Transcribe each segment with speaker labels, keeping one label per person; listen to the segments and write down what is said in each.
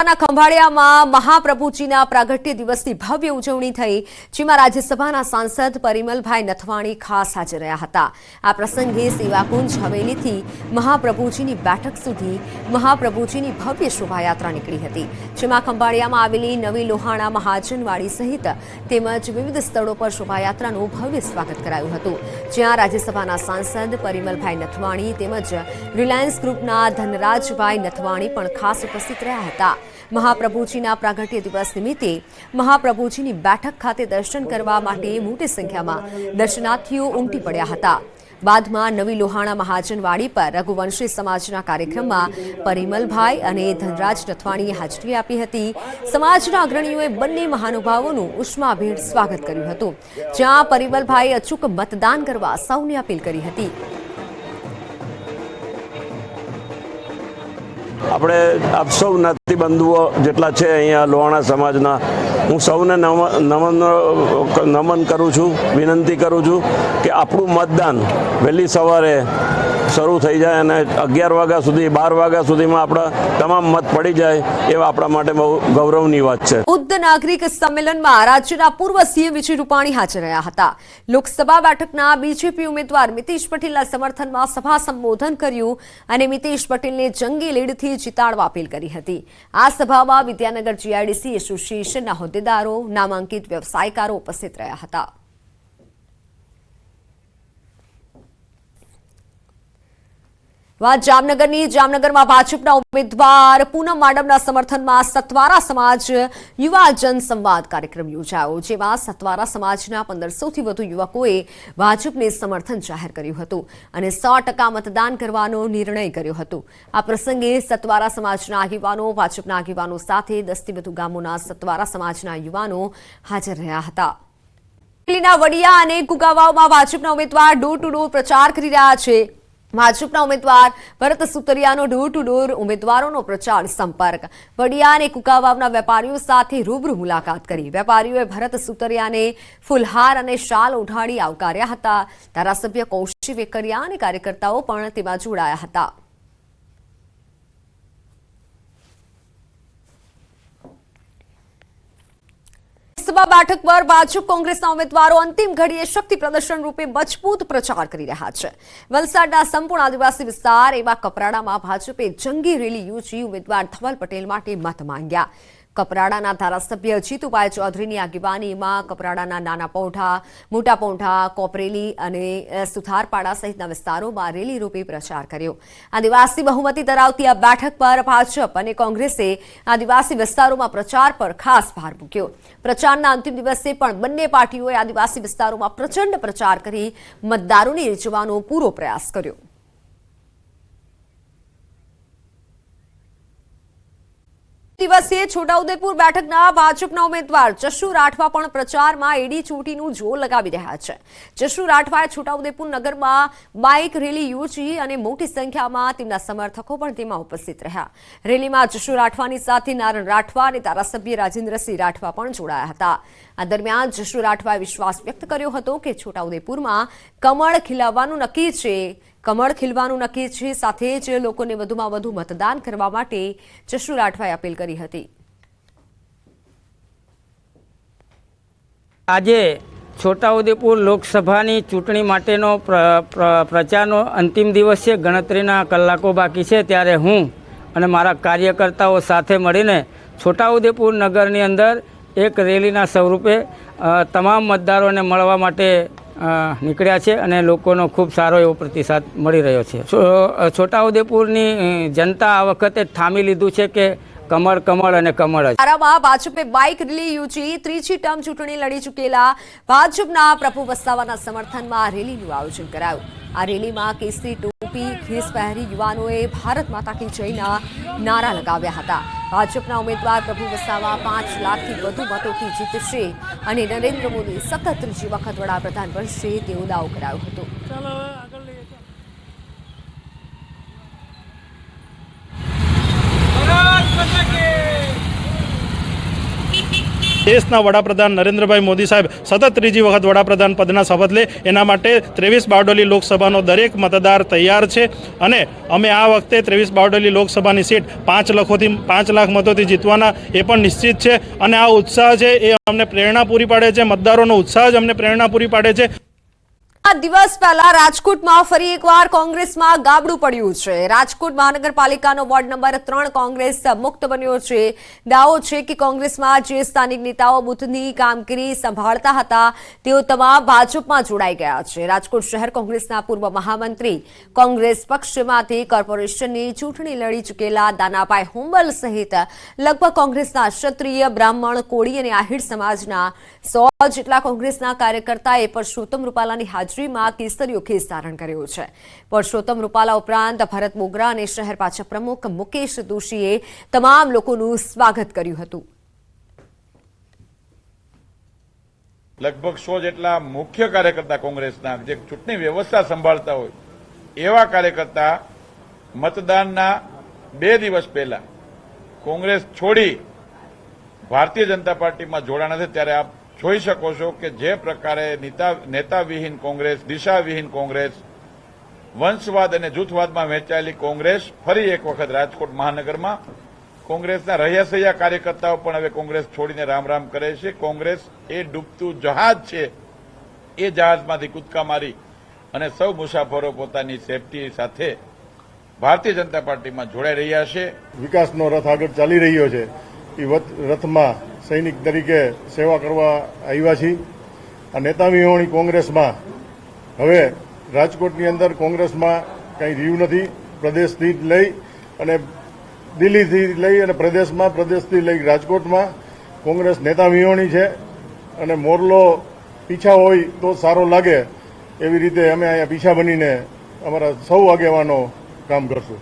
Speaker 1: જિલ્લાના ખંભાળિયામાં મહાપ્રભુજીના પ્રાગટ્ય દિવસની ભવ્ય ઉજવણી થઈ, જેમાં રાજ્યસભાના સાંસદ પરિમલભાઈ નથવાણી ખાસ હાજર રહ્યા હતા। આ પ્રસંગે સેવાકુંજ હવેલીથી મહાપ્રભુજીની બેઠક સુધી મહાપ્રભુજીની ભવ્ય શોભાયાત્રા નીકળી હતી, જેમાં ખંભાળિયામાં આવેલી નવી લોહાણા મહાજનવાડી સહિત તેમજ વિવિધ સ્થળો પર શોભાયાત્રાનું ભવ્ય સ્વાગત કરાયું હતું, જ્યાં રાજ્યસભાના સાંસદ પરિમલભાઈ નથવાણી તેમજ રિલાયન્સ ગ્રુપના ધનરાજભાઈ નથવાણી પણ ખાસ ઉપસ્થિત રહ્યા હતા। મહાપ્રભુજીના પ્રાગટ્ય દિવસ નિમિત્તે મહાપ્રભુજીની બેઠક ખાતે દર્શન કરવા માટે મોટી સંખ્યામાં દર્શનાર્થીઓ ઉમટી પડ્યા હતા। બાદમાં નવી લોહાણા મહાજનવાડી પર રઘુવંશી સમાજના કાર્યક્રમમાં પરિમલભાઈ અને ધનરાજ નથવાણીએ હાજરી આપી હતી। સમાજના અગ્રણીઓએ બંને મહાનુભાવોનું ઉષ્માભેર સ્વાગત કર્યું હતું, જ્યાં પરિમલભાઈએ અચૂક મતદાન કરવા સૌને અપીલ કરી હતી।
Speaker 2: આપણે આપ સૌ જ્ઞાતિ બંધુઓ જેટલા છે અહીંયા લોહાણા સમાજના, હું સૌને નમન કરું છું, વિનંતી કરું છું કે આપણું મતદાન વહેલી સવારે શરૂ થઈ જાય અને 11 વાગ્યા સુધી 12 વાગ્યા સુધીમાં આપણા તમામ મત પડી જાય એ આપણા માટે બહુ ગૌરવની વાત છે।
Speaker 1: બુદ્ધ નાગરિક સંમેલનમાં રાજ્યના પૂર્વ સીએમ વિજય રૂપાણી હાજર રહ્યા હતા। લોકસભા બેઠકના બીજેપી ઉમેદવાર મિતેશ પટેલના સમર્થનમાં સભા સંબોધન કર્યું અને મિતેશ પટેલને જંગી લીડથી જીતાડવા અપીલ કરી હતી। આ સભામાં વિદ્યાનગર જીઆઈડીસી એસોસિએશનના હોદ્દેદારો, નામાંકિત વ્યવસાયકારો ઉપસ્થિત રહ્યા હતા। જામનગરની જામનગરમાં ભાજપના ઉમેદવાર પૂનમ માડમના સમર્થનમાં સતવારા સમાજ યુવા જનસંવાદ કાર્યક્રમ યોજાયો, જેમાં સતવારા સમાજના 1500થી વધુ યુવકોએ ભાજપને સમર્થન જાહેર કર્યું હતું અને 100% મતદાન કરવાનો નિર્ણય કર્યો હતો। આ પ્રસંગે સતવારા સમાજના આગેવાનો, ભાજપના આગેવાનો સાથે 10થી વધુ ગામોના સતવારા સમાજના યુવાનો હાજર રહ્યા હતા। દિલ્હીના વડિયા અને કુકાવાવમાં ભાજપના ઉમેદવાર ડોર ટુ ડોર પ્રચાર કરી રહ્યા છે। ભાજપના ઉમેદવાર ભરત સુતરિયાનો ડોર ટુ ડોર ઉમેદવારોનો પ્રચાર સંપર્ક। વડિયા અને કુકાવાવના વેપારીઓ સાથે રૂબરૂ મુલાકાત કરી। વેપારીઓએ ભરત સુતરિયાને ફૂલહાર અને શાલ ઓઢાડી આવકાર્યા હતા। ધારાસભ્ય કૌશિક વેકરિયા અને કાર્યકર્તાઓ પણ તેમાં જોડાયા હતા। લોકસભા બેઠક પર ભાજપ કોંગ્રેસના ઉમેદવારો અંતિમ ઘડીએ શક્તિ પ્રદર્શન રૂપે મજબૂત પ્રચાર કરી રહ્યા છે। વલસાડના સંપૂર્ણ આદિવાસી વિસ્તાર એવા કપરાડામાં ભાજપે જંગી રેલી યોજી ઉમેદવાર ધવલ પટેલ માટે મત માંગ્યા। કપરાડાના ધારાસભ્ય જીતુભાઈ ચૌધરીની આગેવાનીમાં કપરાડાના નાના પૌંઠા, મોટા પૌંઠા, કોપરેલી અને સુથારપાડા સહિતના વિસ્તારોમાં રેલી રૂપે પ્રચાર કર્યો। આદિવાસી બહુમતી ધરાવતી આ બેઠક પર ભાજપ અને કોંગ્રેસે આદિવાસી વિસ્તારોમાં પ્રચાર પર ખાસ ભાર મૂક્યો। પ્રચારના અંતિમ દિવસે પણ બંને પાર્ટીઓએ આદિવાસી વિસ્તારોમાં પ્રચંડ પ્રચાર કરી મતદારોને રીઝવવાનો પૂરો પ્રયાસ કર્યો। દિવસે છોટાઉદેપુર બેઠકના ભાજપના ઉમેદવાર જશુ રાઠવા પણ પ્રચારમાં એડી ચોટીનું જોર લગાવી રહ્યા છે। જશુ રાઠવાએ છોટાઉદેપુર નગરમાં બાઇક રેલી યોજી અને મોટી સંખ્યામાં તેમના સમર્થકો પણ તેમાં ઉપસ્થિત રહ્યા। રેલીમાં જશુ રાઠવાની સાથે નારણ રાઠવા અને ધારાસભ્ય રાજેન્દ્રસિંહ રાઠવા પણ જોડાયા હતા। આ દરમિયાન જશુ રાઠવાએ વિશ્વાસ વ્યક્ત કર્યો હતો કે છોટાઉદેપુરમાં કમળ ખીલવાનું નક્કી છે, સાથે જ લોકોને વધુમાં વધુ મતદાન કરવા માટે જશુ રાઠવાએ અપીલ કરી હતી।
Speaker 3: આજે છોટાઉદેપુર લોકસભાની ચૂંટણી માટેનો પ્રચારનો અંતિમ દિવસ છે। ગણતરીના કલાકો બાકી છે, ત્યારે હું અને મારા કાર્યકર્તાઓ સાથે મળીને છોટાઉદેપુર નગરની અંદર એક રેલીના સ્વરૂપે તમામ મતદારોને મળવા માટે નીકળ્યા છે અને લોકોનો ખૂબ સારો એવો પ્રતિસાદ મળી રહ્યો છે। છોટાઉદેપુરની જનતા આ વખતે ઠામી લીધું છે કે કમળ કમળ અને કમળ જ।
Speaker 1: ભાજપે બાઇક રેલી યોજી ત્રીજી ટર્મ ચૂંટણી લડી ચૂકેલા ભાજપના પ્રભુ વસાવાના સમર્થનમાં રેલીનું આયોજન કરાયું। આ રેલીમાં કેસરી ટોપી ખેસ પહેરી યુવાનોએ ભારત માતા કી જયના નારા લગાવ્યા હતા। ભાજપના ઉમેદવાર પ્રભુ વસાવા 5 લાખથી વધુ મતોથી જીતશે અને નરેન્દ્ર મોદી સતત ત્રીજી વખત વડાપ્રધાન બનશે તેવો દાવો કરાયો હતો।
Speaker 4: દેશના વડાપ્રધાન નરેન્દ્રભાઈ મોદી સાહેબ સતત ત્રીજી વખત વડાપ્રધાન પદના શપથ લે એના માટે 23 બારડોલી લોકસભાનો દરેક મતદાર તૈયાર છે અને અમે આ વખતે 23 બારડોલી લોકસભાની સીટ 5 લાખ મતોથી જીતવાના એ પણ નિશ્ચિત છે અને આ ઉત્સાહ છે એ અમને પ્રેરણા પૂરી પાડે છે, મતદારોનો ઉત્સાહ જ અમને પ્રેરણા પૂરી પાડે છે।
Speaker 1: આ દિવસ પહેલા રાજકોટમાં ફરી એકવાર કોંગ્રેસમાં ગાબડું પડ્યું છે। રાજકોટ મહાનગરપાલિકાનો વોર્ડ નંબર 3 કોંગ્રેસ મુક્ત બન્યો છે। દાવો છે કે કોંગ્રેસમાં જે સ્થાનિક નેતાઓ બૂથની કામગીરી સંભાળતા હતા તેઓ તમામ ભાજપમાં જોડાઈ ગયા છે। રાજકોટ શહેર કોંગ્રેસના પૂર્વ મહામંત્રી, કોંગ્રેસ પક્ષમાંથી કોર્પોરેશનની ચૂંટણી લડી ચૂકેલા દાનાભાઈ હુંબલ સહિત લગભગ કોંગ્રેસના ક્ષત્રિય, બ્રાહ્મણ, કોળી અને આહિર સમાજના 100 જેટલા કોંગ્રેસના કાર્યકર્તાએ પરસોત્તમ રૂપાલાની હાજરીમાં કેસરીયો ખેસ ધારણ કર્યો છે। પરસોત્તમ રૂપાલા ઉપરાંત ભરત બોગરા અને શહેર ભાજપ પ્રમુખ મુકેશ દોશીએ તમામ લોકોનું સ્વાગત કર્યું હતું।
Speaker 5: લગભગ 100 જેટલા મુખ્ય કાર્યકર્તા કોંગ્રેસના જે ચૂંટણી વ્યવસ્થા સંભાળતા હોય એવા કાર્યકર્તા મતદાનના 2 દિવસ પહેલા કોંગ્રેસ છોડી ભારતીય જનતા પાર્ટીમાં જોડાણા છે। ત્યારે આપ જોઈ શકો છો કે જે પ્રકારે નેતાવિહીન કોંગ્રેસ, દિશાવિહીન કોંગ્રેસ, વંશવાદ અને જૂથવાદમાં વહેંચાયેલી કોંગ્રેસ ફરી એક વખત રાજકોટ મહાનગરમાં કોંગ્રેસના રહ્યાસૈયા કાર્યકર્તાઓ પણ હવે કોંગ્રેસ છોડીને રામ રામ કરે છે। કોંગ્રેસ એ ડૂબતું જહાજ છે, એ જહાજમાંથી કૂદકા મારી અને સૌ મુસાફરો પોતાની સેફટી સાથે ભારતીય જનતા પાર્ટીમાં જોડાઈ રહ્યા છે।
Speaker 6: વિકાસનો રથ આગળ ચાલી રહ્યો છે, એ રથમાં સૈનિક તરીકે સેવા કરવા આવ્યા છીએ। આ નેતા વિહોણી કોંગ્રેસમાં હવે રાજકોટની અંદર કોંગ્રેસમાં કંઈ રહ્યું નથી। પ્રદેશથી લઈ અને દિલ્હીથી લઈ અને પ્રદેશથી લઈ રાજકોટમાં કોંગ્રેસ નેતા વિહોણી છે અને મોરલો પીછા હોય તો સારો લાગે એવી રીતે અમે અહીંયા પીછા બનીને અમારા સૌ આગેવાનો કામ કરશું।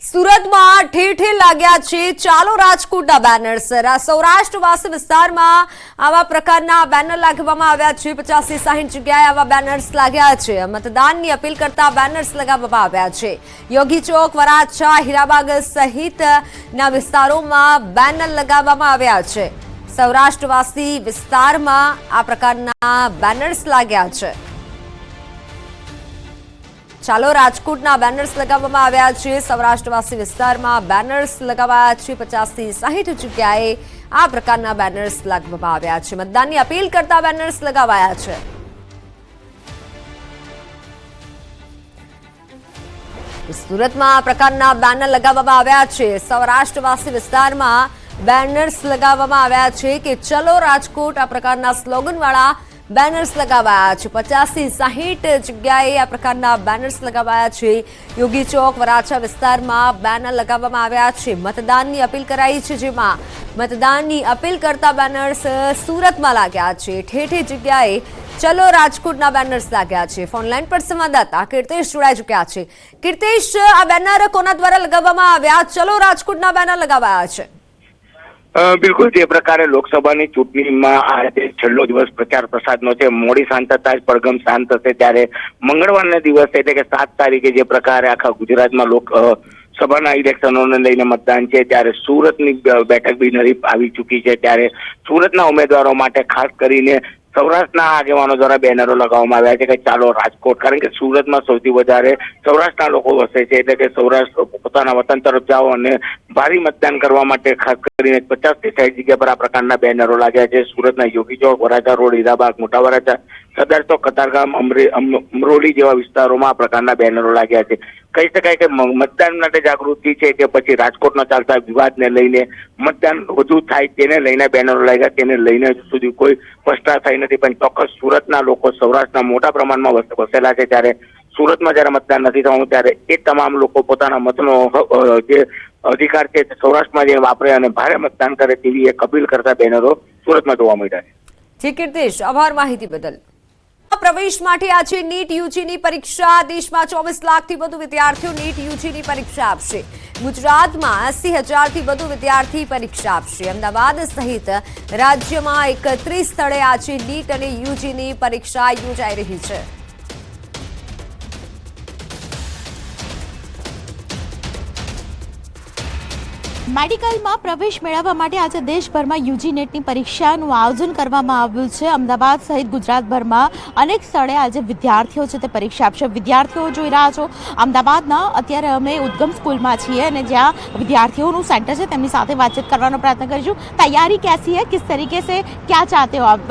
Speaker 1: સુરતમાં ઠેર ઠેર લાગ્યા છે ચાલો રાજકોટના બેનર્સ। સૌરાષ્ટ્રવાસી વિસ્તારમાં આવા પ્રકારના બેનર લગાવવામાં આવ્યા છે। 50-60 જગ્યાએ આવા બેનર્સ લાગ્યા છે। મતદાનની અપીલ કરતા બેનર્સ લગાવવામાં આવ્યા છે। યોગી ચોક, વરાછા, હીરાબાગ સહિતના વિસ્તારોમાં બેનર લગાવવામાં આવ્યા છે। સૌરાષ્ટ્રવાસી વિસ્તારમાં આ પ્રકારના બેનર્સ લાગ્યા છે। ચાલો રાજકોટના બેનર્સ લગાવવામાં આવ્યા છે। સૌરાષ્ટ્રવાસી વિસ્તારમાં બેનર્સ લગાવાયા છે। 50-60 જગ્યાએ આ પ્રકારના બેનર્સ લગાવવામાં આવ્યા છે। મતદાનની અપીલ કરતા બેનર્સ લગાવાયા છે। સુરતમાં આ પ્રકારના બેનર લગાવવામાં આવ્યા છે। સૌરાષ્ટ્રવાસી વિસ્તારમાં બેનર્સ લગાવવામાં આવ્યા છે કે ચલો રાજકોટ આ પ્રકારના સ્લોગનવાળા બેનર્સ લગાવાયા છે। 50-60 જગ્યાએ આ પ્રકારના બેનર્સ લગાવાયા છે। યોગી ચોક, વરાછા વિસ્તારમાં બેનર લગાવવામાં આવ્યા છે। મતદાનની અપીલ કરાઈ છે, જેમાં મતદાનની અપીલ કરતા બેનર્સ સુરતમાં લાગ્યા છે। ઠેર ઠેર જગ્યાએ ચલો રાજકોટના બેનર્સ લાગ્યા છે। ફોનલાઈન પર સંવાદદાતા કીર્તેશ જોડાઈ ચૂક્યા છે। કીર્તેશ, આ બેનર કોના દ્વારા લગાવવામાં આવ્યા? ચલો રાજકોટના બેનર લગાવાયા છે।
Speaker 7: બિલકુલ જે પ્રકારે લોકસભાની ચૂંટણીમાં આજે છેલ્લો દિવસ પ્રચાર પ્રસારનો છે, મોડી સાંજ થતા જ પડઘમ શાંત થશે ત્યારે મંગળવારના દિવસે એટલે કે 7 તારીખે જે પ્રકારે આખા ગુજરાતમાં લોકસભાના ઇલેક્શનોને લઈને મતદાન છે ત્યારે સુરતની બેઠક બિનહરીફ આવી ચૂકી છે। ત્યારે સુરતના ઉમેદવારો માટે ખાસ કરીને સૌરાષ્ટ્રના આગેવાનો દ્વારા બેનરો લગાવવામાં આવ્યા છે કે ચાલો રાજકોટ, કારણ કે સુરતમાં સૌથી વધારે સૌરાષ્ટ્રના લોકો વસે છે એટલે કે સૌરાષ્ટ્ર પોતાના વતન તરફ જાઓ અને ભારે મતદાન કરવા માટે ખાસ કરીને 50-60 જગ્યા પર આ પ્રકારના બેનરો લાગ્યા છે। સુરતના યોગી ચોક, વરાછા રોડ, હીરાબાગ, મોટા વરાછા, સદર ચોક, કતારગામ, અમરોલી જેવા વિસ્તારોમાં આ પ્રકારના બેનરો લાગ્યા છે। કહી શકાય કે મતદાન માટે જાગૃતિ છે કે પછી રાજકોટનો ચાલતા વિવાદને લઈને મતદાન વધુ થાય તેને લઈને બેનરો લાગ્યા, તેને લઈને હજુ સુધી કોઈ સ્પષ્ટતા થઈ નથી। પણ ચોક્કસ સુરતના લોકો સૌરાષ્ટ્રના મોટા પ્રમાણમાં વસેલા છે ત્યારે સુરતમાં જયારે મતદાન નથી થવાનું ત્યારે એ તમામ લોકો પોતાના મતનો જે અધિકાર છે સૌરાષ્ટ્રમાં જે વાપરે અને ભારે મતદાન કરે તેવી એક અપીલ કરતા બેનરો સુરતમાં જોવા મળ્યા છે।
Speaker 1: જી કીર્તેશ, આભાર માહિતી બદલ। પ્રવેશ માટે આજે નીટ યુજીની પરીક્ષા। દેશમાં 24 લાખથી વધુ વિદ્યાર્થીઓ નીટ યુજીની પરીક્ષા આપશે। ગુજરાતમાં 80,000થી વધુ વિદ્યાર્થી પરીક્ષા આપશે। અમદાવાદ સહિત રાજ્યમાં 31 સ્થળે આજે નીટ અને યુજીની પરીક્ષા યોજાઈ રહી છે।
Speaker 8: મેડિકલમાં પ્રવેશ મેળવવા માટે આજે દેશભરમાં યુજી નેટની પરીક્ષાનું આયોજન કરવામાં આવ્યું છે. અમદાવાદ સહિત ગુજરાતભરમાં અનેક સ્થળે આજે વિદ્યાર્થીઓ છે તે પરીક્ષા આપશે. વિદ્યાર્થીઓ જોઈ રહ્યા છો અમદાવાદના, અત્યારે અમે ઉદ્ગમ સ્કૂલમાં છીએ અને જ્યાં વિદ્યાર્થીઓનું સેન્ટર છે તેમની સાથે વાતચીત કરવાનો प्रयत्न કરીશું. तैयारी कैसी है, किस तरीके से क्या चाहते हो आप,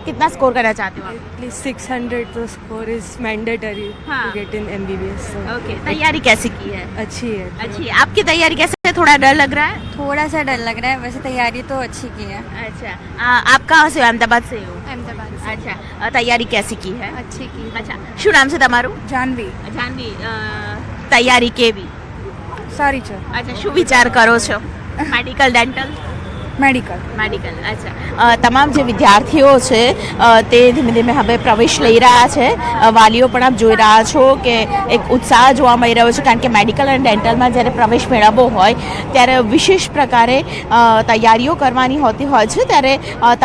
Speaker 8: कितना स्कोर करना चाहते हो आप?
Speaker 9: At least 600 तो score is mandatory
Speaker 8: हाँ.
Speaker 9: to get in MBBS. So
Speaker 8: okay, तैयारी कैसी की है?
Speaker 9: अच्छी है.
Speaker 8: अच्छी. आपकी तैयारी कैसे है? थोड़ा डर लग रहा है?
Speaker 10: थोड़ा सा डर लग रहा है, वैसे तैयारी तो अच्छी की है.
Speaker 8: अच्छा. आप कहाँ से हो? अहमदाबाद से हो?
Speaker 10: अहमदाबाद से.
Speaker 8: अच्छा. तैयारी कैसी की है?
Speaker 10: अच्छी की.
Speaker 8: अच्छा. શું નામ છે તમારું?
Speaker 10: जानवी.
Speaker 8: જાનવી. તૈયારી કેવી?
Speaker 10: सारी चल.
Speaker 8: અચ્છા, શું વિચાર કરો છો? Medical, dental?
Speaker 10: मेडिकल.
Speaker 8: મેડિકલ. અચ્છા. તમામ જે વિદ્યાર્થીઓ છે તે ધીમે ધીમે હવે પ્રવેશ લઈ રહ્યા છે. વાલીઓ પણ આપ જોઈ રહ્યા છો કે એક ઉત્સાહ જોવા મળી રહ્યો છે, કારણ કે મેડિકલ અને ડેન્ટલમાં જ્યારે પ્રવેશ મેળવવો હોય ત્યારે વિશેષ પ્રકારે તૈયારીઓ કરવાની હોતી હોય છે. ત્યારે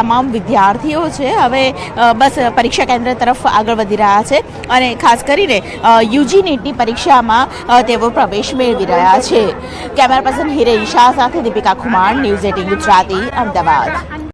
Speaker 8: તમામ વિદ્યાર્થીઓ છે હવે બસ પરીક્ષા કેન્દ્ર તરફ આગળ વધી રહ્યા છે અને ખાસ કરીને યુજી નીટની પરીક્ષામાં તેઓ પ્રવેશ મેળવી રહ્યા છે. કેમેરા પર્સન હિરેન શાહ સાથે દીપિકા ખુમાણ, ન્યૂઝ 18 ગુજરાતી, અમદાવાદ.